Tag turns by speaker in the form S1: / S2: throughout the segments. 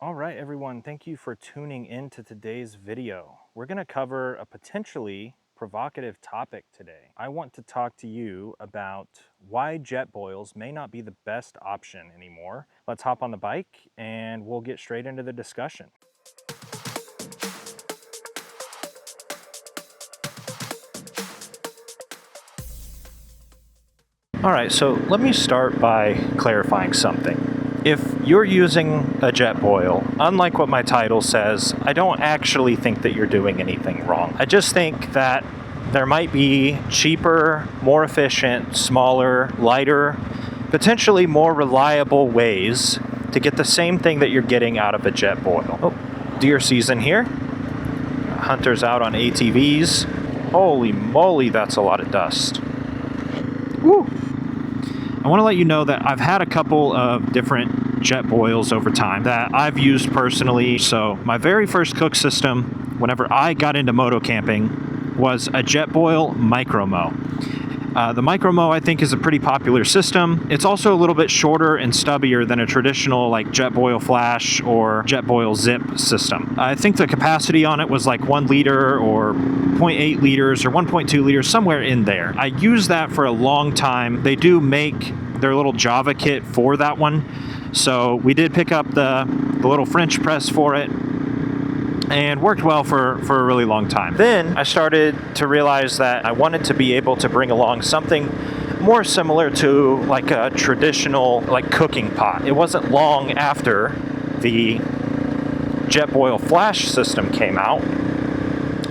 S1: All right, everyone, thank you for tuning in to today's video. We're going to cover a potentially provocative topic today. I want to talk to you about why Jetboils may not be the best option anymore. Let's hop on the bike and we'll get straight into the discussion. All right, so let me start by clarifying something. If you're using a Jetboil, unlike what my title says, I don't actually think that you're doing anything wrong. I just think that there might be cheaper, more efficient, smaller, lighter, potentially more reliable ways to get the same thing that you're getting out of a Jetboil. Oh, deer season here. Hunters out on ATVs. Holy moly, that's a lot of dust. Woo! I want to let you know that I've had a couple of different Jetboils over time that I've used personally. So my very first cook system, whenever I got into moto camping, was a Jetboil Micro-Mo. The Micro-Mo, I think, is a pretty popular system. It's also a little bit shorter and stubbier than a traditional like Jetboil Flash or Jetboil Zip system. I think the capacity on it was like 1 liter or 0.8 liters or 1.2 liters, somewhere in there. I used that for a long time. They do make their little Java kit for that one. So we did pick up the little French press for it, and worked well for a really long time. Then I started to realize that I wanted to be able to bring along something more similar to like a traditional like cooking pot. It wasn't long after the Jetboil Flash system came out.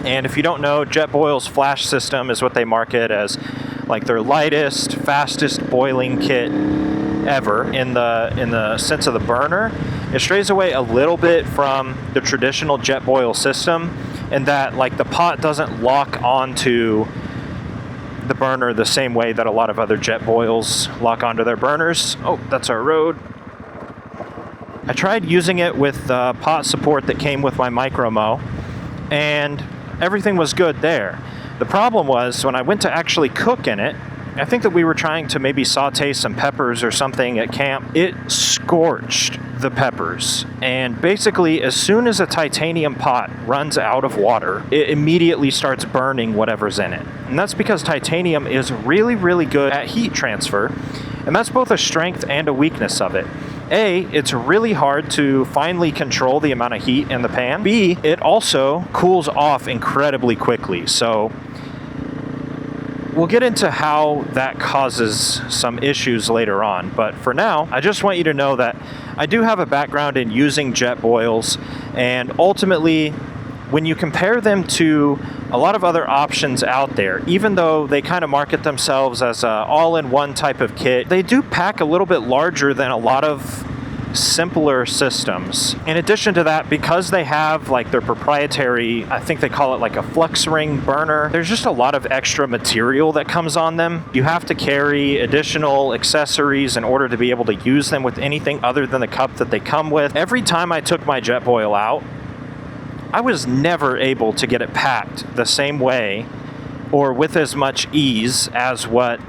S1: And if you don't know, Jetboil's Flash system is what they market as like their lightest, fastest boiling kit ever in the sense of the burner. It strays away a little bit from the traditional Jetboil system in that like the pot doesn't lock onto the burner the same way that a lot of other Jetboils lock onto their burners. Oh, that's our road. I tried using it with the pot support that came with my Micro-Mo, and everything was good there. The problem was when I went to actually cook in it, I think that we were trying to maybe saute some peppers or something at camp. It scorched the peppers. And basically, as soon as a titanium pot runs out of water, it immediately starts burning whatever's in it. And that's because titanium is really, really good at heat transfer. And that's both a strength and a weakness of it. A, it's really hard to finely control the amount of heat in the pan. B, it also cools off incredibly quickly. So we'll get into how that causes some issues later on, but for now, I just want you to know that I do have a background in using Jetboils, and ultimately, when you compare them to a lot of other options out there, even though they kind of market themselves as an all-in-one type of kit, they do pack a little bit larger than a lot of simpler systems. In addition to that, because they have like their proprietary, I think they call it like a flex ring burner, there's just a lot of extra material that comes on them. You have to carry additional accessories in order to be able to use them with anything other than the cup that they come with. Every time I took my Jetboil out, I was never able to get it packed the same way or with as much ease as what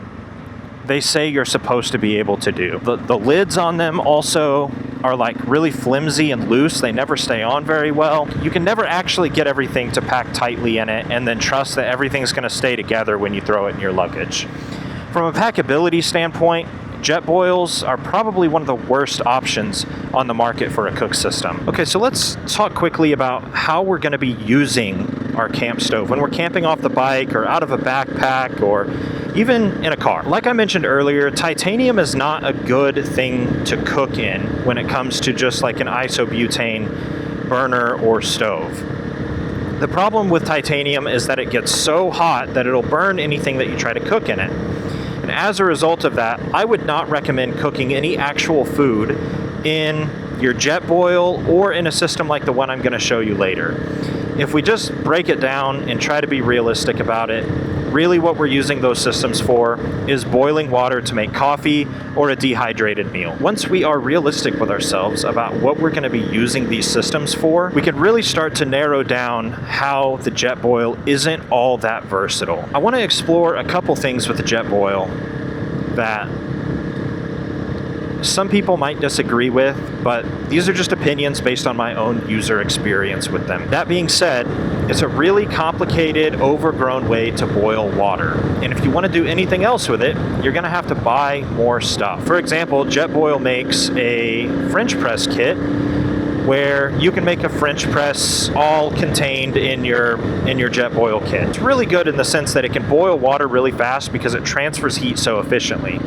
S1: they say you're supposed to be able to do. The lids on them also are like really flimsy and loose. They never stay on very well. You can never actually get everything to pack tightly in it and then trust that everything's going to stay together when you throw it in your luggage. From a packability standpoint, Jetboils are probably one of the worst options on the market for a cook system. Okay, so let's talk quickly about how we're going to be using our camp stove when we're camping off the bike or out of a backpack or even in a car. Like I mentioned earlier, titanium is not a good thing to cook in when it comes to just like an isobutane burner or stove. The problem with titanium is that it gets so hot that it'll burn anything that you try to cook in it. And as a result of that, I would not recommend cooking any actual food in your Jetboil or in a system like the one I'm going to show you later. If we just break it down and try to be realistic about it, really what we're using those systems for is boiling water to make coffee or a dehydrated meal. Once we are realistic with ourselves about what we're going to be using these systems for, we can really start to narrow down how the Jetboil isn't all that versatile. I want to explore a couple things with the Jetboil that some people might disagree with, but these are just opinions based on my own user experience with them. That being said, it's a really complicated, overgrown way to boil water. And if you want to do anything else with it, you're going to have to buy more stuff. For example, Jetboil makes a French press kit where you can make a French press all contained in your Jetboil kit. It's really good in the sense that it can boil water really fast because it transfers heat so efficiently.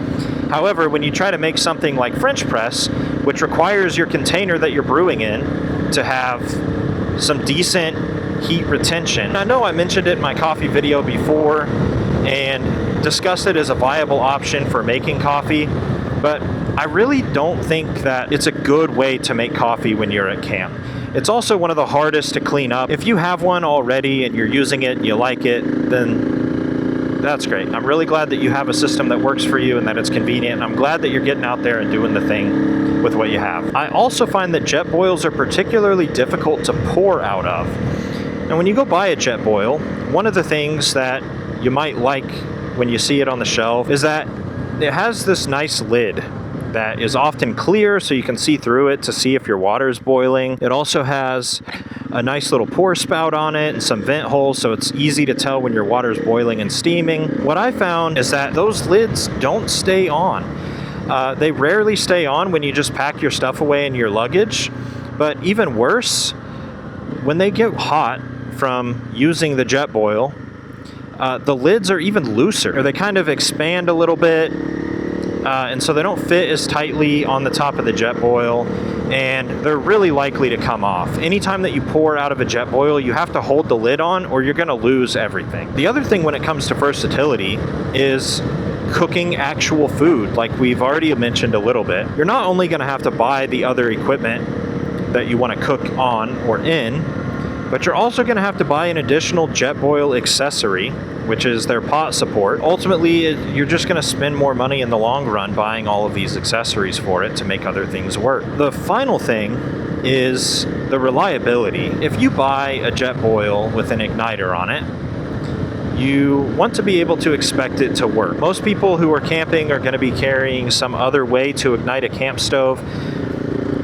S1: However, when you try to make something like French press, which requires your container that you're brewing in to have some decent heat retention. I know I mentioned it in my coffee video before and discussed it as a viable option for making coffee, but I really don't think that it's a good way to make coffee when you're at camp. It's also one of the hardest to clean up. If you have one already and you're using it and you like it, then that's great. I'm really glad that you have a system that works for you and that it's convenient. And I'm glad that you're getting out there and doing the thing with what you have. I also find that Jetboils are particularly difficult to pour out of. Now, when you go buy a Jetboil, one of the things that you might like when you see it on the shelf is that it has this nice lid that is often clear so you can see through it to see if your water is boiling. It also has a nice little pour spout on it and some vent holes so it's easy to tell when your water is boiling and steaming. What I found is that those lids don't stay on. They rarely stay on when you just pack your stuff away in your luggage, but even worse, when they get hot from using the Jetboil, the lids are even looser, or they kind of expand a little bit, and so they don't fit as tightly on the top of the Jetboil, and they're really likely to come off. Anytime that you pour out of a Jetboil, you have to hold the lid on or you're going to lose everything. The other thing when it comes to versatility is cooking actual food, like we've already mentioned a little bit. You're not only going to have to buy the other equipment that you want to cook on or in, but you're also going to have to buy an additional Jetboil accessory, which is their pot support. Ultimately, you're just going to spend more money in the long run buying all of these accessories for it to make other things work. The final thing is the reliability. If you buy a Jetboil with an igniter on it, you want to be able to expect it to work. Most people who are camping are going to be carrying some other way to ignite a camp stove,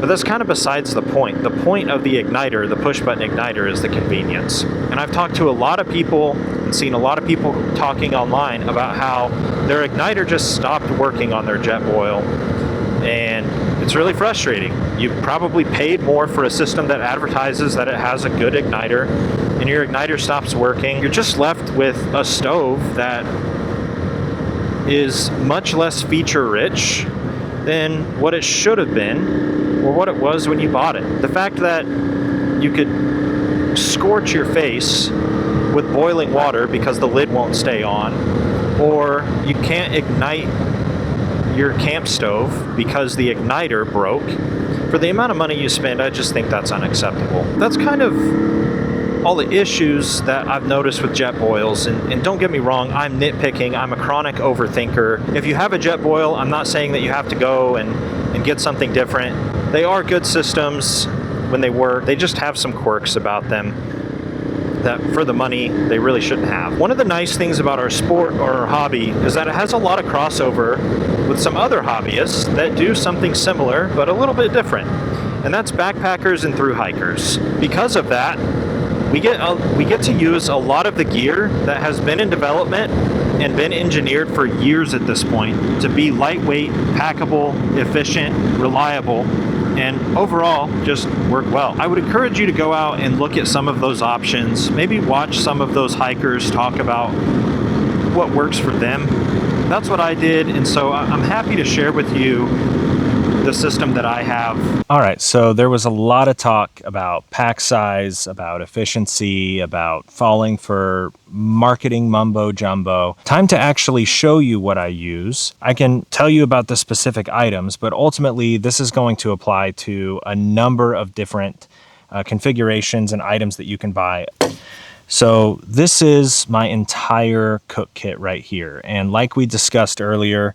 S1: but that's kind of besides the point. The point of the igniter, the push button igniter, is the convenience. And I've talked to a lot of people and seen a lot of people talking online about how their igniter just stopped working on their Jetboil, and it's really frustrating. You probably paid more for a system that advertises that it has a good igniter, and your igniter stops working. You're just left with a stove that is much less feature rich than what it should have been or what it was when you bought it. The fact that you could scorch your face with boiling water because the lid won't stay on, or you can't ignite your camp stove because the igniter broke, for the amount of money you spend, I just think that's unacceptable. That's kind of all the issues that I've noticed with Jetboils, and don't get me wrong, I'm nitpicking, I'm a chronic overthinker. If you have a Jetboil, I'm not saying that you have to go and get something different. They are good systems when they work. They just have some quirks about them that for the money they really shouldn't have. One of the nice things about our sport or our hobby is that it has a lot of crossover with some other hobbyists that do something similar but a little bit different, and that's backpackers and thru hikers. Because of that, we get to use a lot of the gear that has been in development and been engineered for years at this point to be lightweight, packable, efficient, reliable, and overall just work well. I would encourage you to go out and look at some of those options, maybe watch some of those hikers talk about what works for them. That's what I did, and so I'm happy to share with you the system that I have.
S2: All right, so there was a lot of talk about pack size, about efficiency, about falling for marketing mumbo jumbo. Time to actually show you what I use. I can tell you about the specific items, but ultimately this is going to apply to a number of different configurations and items that you can buy. So this is my entire cook kit right here. And like we discussed earlier,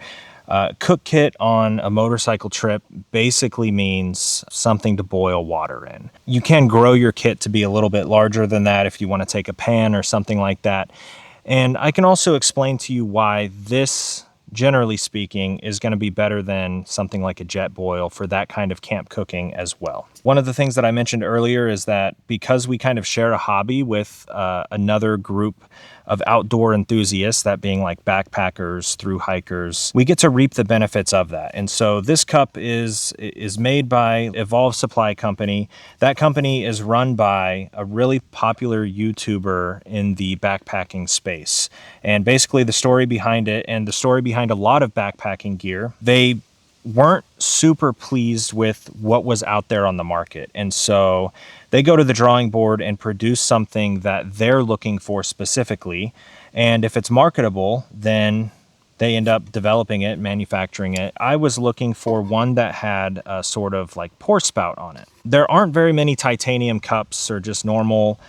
S2: cook kit on a motorcycle trip basically means something to boil water in. You can grow your kit to be a little bit larger than that if you want to take a pan or something like that. And I can also explain to you why this generally speaking, is going to be better than something like a Jetboil for that kind of camp cooking as well. One of the things that I mentioned earlier is that because we kind of share a hobby with another group of outdoor enthusiasts, that being like backpackers, thru hikers, we get to reap the benefits of that. And so this cup is made by Evolve Supply Company. That company is run by a really popular YouTuber in the backpacking space. And basically the story behind it, and the story behind a lot of backpacking gear, they weren't super pleased with what was out there on the market. And so they go to the drawing board and produce something that they're looking for specifically. And if it's marketable, then they end up developing it, manufacturing it. I was looking for one that had a sort of like pour spout on it. There aren't very many titanium cups or just normal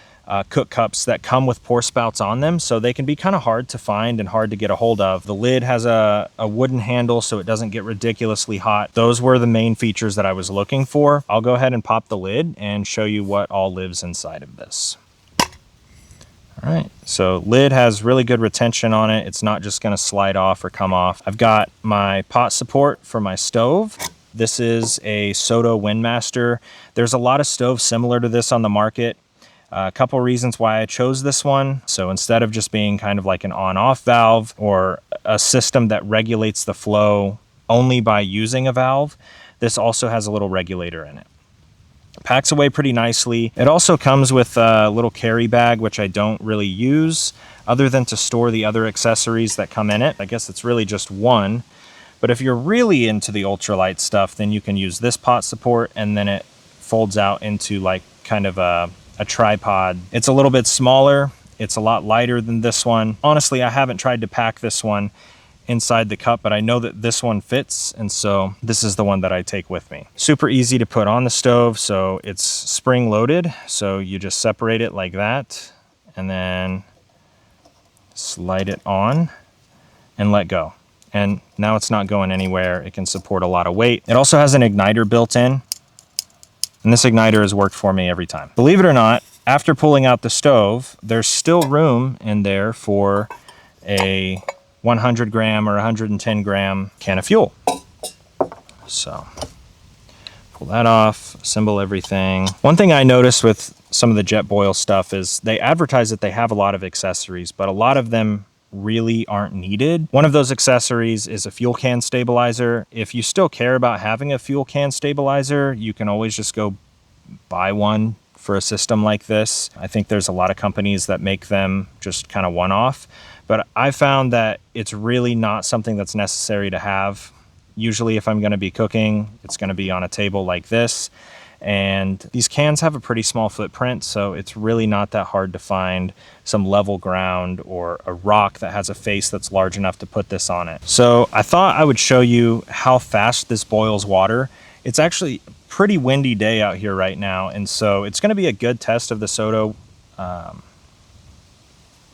S2: cook cups that come with pour spouts on them, so they can be kind of hard to find and hard to get a hold of. The lid has a wooden handle so it doesn't get ridiculously hot. Those were the main features that I was looking for. I'll go ahead and pop the lid and show you what all lives inside of this. All right, so lid has really good retention on it. It's not just going to slide off or come off. I've got my pot support for my stove. This is a Soto Windmaster. There's a lot of stoves similar to this on the market. A couple reasons why I chose this one. So instead of just being kind of like an on-off valve or a system that regulates the flow only by using a valve, this also has a little regulator in it. Packs away pretty nicely. It also comes with a little carry bag, which I don't really use other than to store the other accessories that come in it. I guess it's really just one. But if you're really into the ultralight stuff, then you can use this pot support, and then it folds out into like kind of a tripod. It's a little bit smaller. It's a lot lighter than this one. Honestly, I haven't tried to pack this one inside the cup, but I know that this one fits, and so this is the one that I take with me. Super easy to put on the stove, so it's spring loaded. So you just separate it like that, and then slide it on and let go. And now it's not going anywhere. It can support a lot of weight. It also has an igniter built in, and this igniter has worked for me every time. Believe it or not, after pulling out the stove, there's still room in there for a 100 gram or 110 gram can of fuel. So pull that off, assemble everything. One thing I noticed with some of the Jetboil stuff is they advertise that they have a lot of accessories, but a lot of them really aren't needed. One of those accessories is a fuel can stabilizer. If you still care about having a fuel can stabilizer, you can always just go buy one for a system like this. I think there's a lot of companies that make them just kind of one-off, but I found that it's really not something that's necessary to have. Usually if I'm going to be cooking, it's going to be on a table like this. And these cans have a pretty small footprint, so it's really not that hard to find some level ground or a rock that has a face that's large enough to put this on it. So I thought I would show you how fast this boils water. It's actually a pretty windy day out here right now, and so it's going to be a good test of the Soto.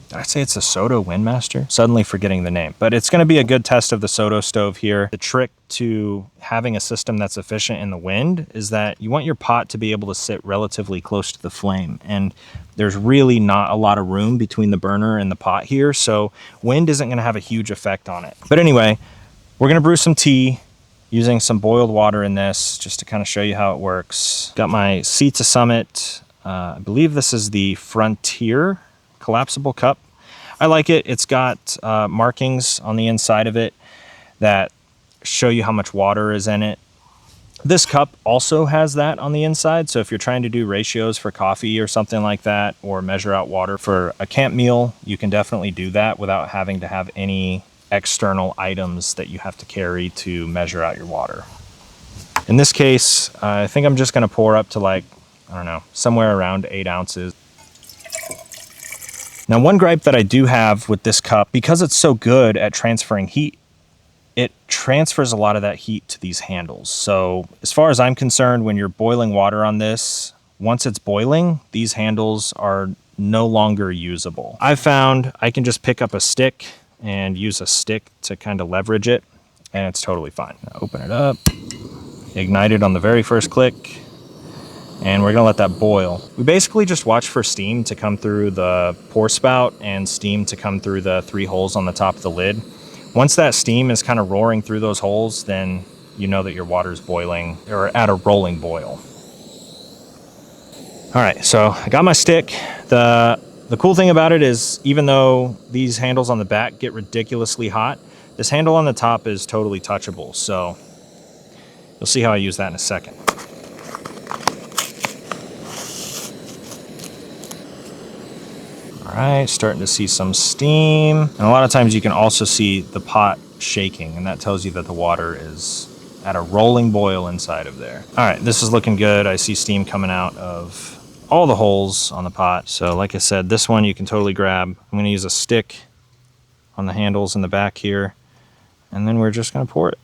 S2: Did I say it's a Soto Windmaster? Suddenly forgetting the name. But it's going to be a good test of the Soto stove here. The trick to having a system that's efficient in the wind is that you want your pot to be able to sit relatively close to the flame. And there's really not a lot of room between the burner and the pot here, so wind isn't going to have a huge effect on it. But anyway, we're going to brew some tea using some boiled water in this just to kind of show you how it works. Got my Sea to Summit. I believe this is the Frontier collapsible cup. I like it. It's got markings on the inside of it that show you how much water is in it. This cup also has that on the inside, so if you're trying to do ratios for coffee or something like that, or measure out water for a camp meal, you can definitely do that without having to have any external items that you have to carry to measure out your water. In this case, I think I'm just going to pour up to like, I don't know, somewhere around 8 ounces. Now, one gripe that I do have with this cup, because it's so good at transferring heat, it transfers a lot of that heat to these handles. So as far as I'm concerned, when you're boiling water on this, once it's boiling, these handles are no longer usable. I've found I can just pick up a stick and use a stick to kind of leverage it, and it's totally fine. Now open it up, ignite it on the very first click, and we're gonna let that boil. We basically just watch for steam to come through the pour spout and steam to come through the 3 holes on the top of the lid. Once that steam is kind of roaring through those holes, then you know that your water's boiling or at a rolling boil. All right, so I got my stick. The cool thing about it is, even though these handles on the back get ridiculously hot, this handle on the top is totally touchable. So you'll see how I use that in a second. All right, starting to see some steam. And a lot of times you can also see the pot shaking, and that tells you that the water is at a rolling boil inside of there. All right, this is looking good. I see steam coming out of all the holes on the pot. So like I said, this one you can totally grab. I'm gonna use a stick on the handles in the back here, and then we're just gonna pour it.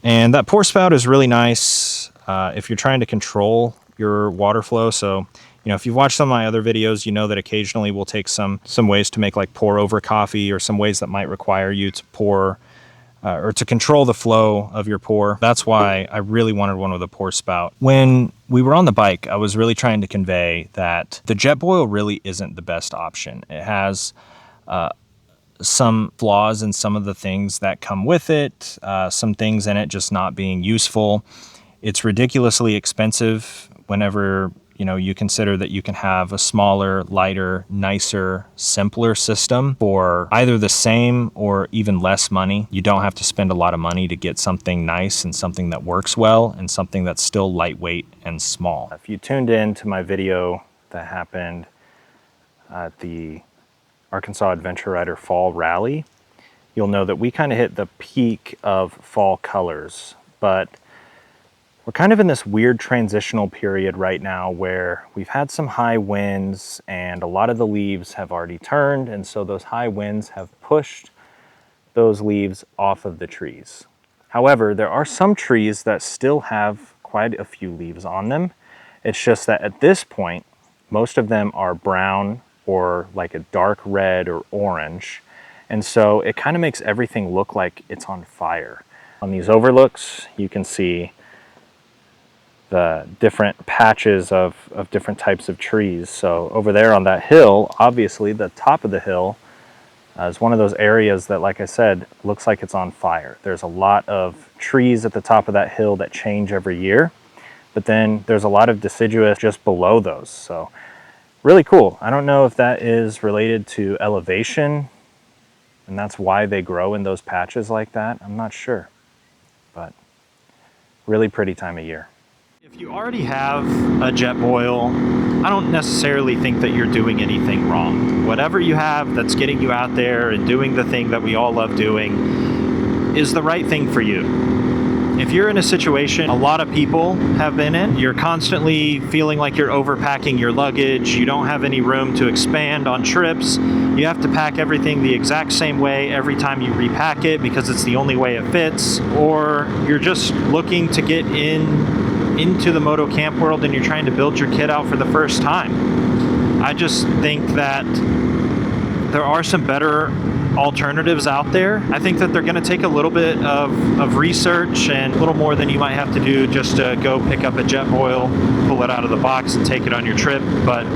S2: And that pour spout is really nice if you're trying to control your water flow. So, you know, if you've watched some of my other videos, you know that occasionally we'll take some ways to make like pour over coffee, or some ways that might require you to pour or to control the flow of your pour. That's why I really wanted one with a pour spout. When we were on the bike, I was really trying to convey that the Jetboil really isn't the best option. It has some flaws in some of the things that come with it, some things in it just not being useful. It's ridiculously expensive whenever, you know, you consider that you can have a smaller, lighter, nicer, simpler system for either the same or even less money. You don't have to spend a lot of money to get something nice and something that works well and something that's still lightweight and small. If you tuned in to my video that happened at the Arkansas Adventure Rider Fall Rally, you'll know that we kind of hit the peak of fall colors, but we're kind of in this weird transitional period right now where we've had some high winds and a lot of the leaves have already turned, and so those high winds have pushed those leaves off of the trees. However, there are some trees that still have quite a few leaves on them. It's just that at this point, most of them are brown or like a dark red or orange, and so it kind of makes everything look like it's on fire. On these overlooks, you can see the different patches of different types of trees. So over there on that hill, obviously the top of the hill is one of those areas that, like I said, looks like it's on fire. There's a lot of trees at the top of that hill that change every year, but then there's a lot of deciduous just below those. So really cool. I don't know if that is related to elevation and that's why they grow in those patches like that. I'm not sure, but really pretty time of year.
S1: If you already have a Jetboil, I don't necessarily think that you're doing anything wrong. Whatever you have that's getting you out there and doing the thing that we all love doing is the right thing for you. If you're in a situation a lot of people have been in, you're constantly feeling like you're overpacking your luggage, you don't have any room to expand on trips, you have to pack everything the exact same way every time you repack it because it's the only way it fits, or you're just looking to get into the moto camp world and you're trying to build your kit out for the first time. I just think that there are some better alternatives out there. I think that they're going to take a little bit of research and a little more than you might have to do just to go pick up a Jetboil, pull it out of the box and take it on your trip, but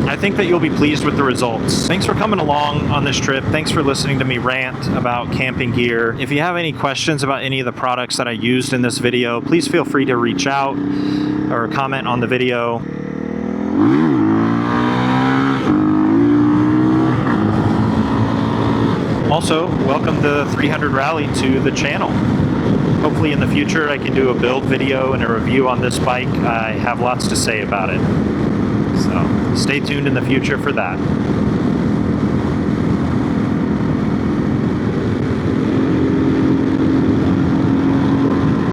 S1: I think that you'll be pleased with the results. Thanks for coming along on this trip. Thanks for listening to me rant about camping gear. If you have any questions about any of the products that I used in this video, please feel free to reach out or comment on the video. Also, welcome the 300 Rally to the channel. Hopefully in the future I can do a build video and a review on this bike. I have lots to say about it. So stay tuned in the future for that.